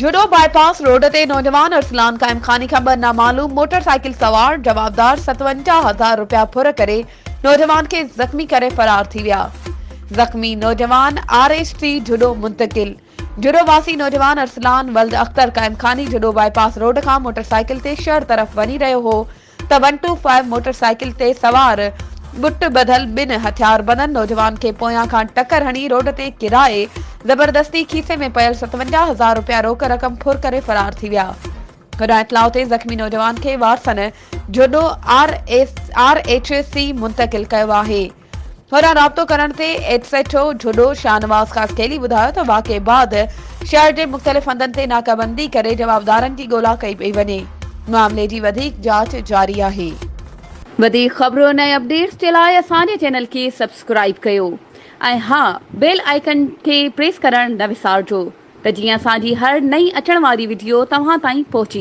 जुडो bypass road ते नौजवान अरसलान कायम खानी का ब नामालूम मोटरसाइकिल सवार जवाबदार 57,000 रुपया फुर करे नौजवान के जख्मी करे फरार थी विया। जख्मी नौजवान RST जुडो मुंतकिल। जुडो वासी नौजवान अरसलान वल्द अख्तर कायम खानी जुडो बाईपास रोड का मोटरसाइकिल ते शहर तरफ वनी रहो हो त 125 मोटरसाइकिल ते सवार बुट बदल बिन हथियार बंदन नौजवान के पोयां खां टक्कर हणी रोड ते किराए जबरदस्ती खीसे में पयल 57,000 रुपया रोक रकम फुर करे फरार थी विया। हुन इतलाउ ते जख्मी नौजवान के वारसन जुडो RHC मुंतकिल कयो आहे। हुन राब्तो करण ते SHO जुडो शाहनवाज कास्केली ॿुधायो त वाक़े बाद शहर जे मुख़्तलिफ़ हंधनि ते नाकाबंदी करे जवाबदारनि जी ॻोल्हा कई पई वञे। मामले जी वधीक जांच जारी आहे। वधीक ख़बरूं ऐं अपडेट्स जे लाइ असांजे चैनल खे सब्सक्राइब कयो ऐं हाँ बेल आइकन खे प्रेस करण न विसारजो त जीअं असांजी हर नई अचण वारी वीडियो तव्हां ताईं पहुची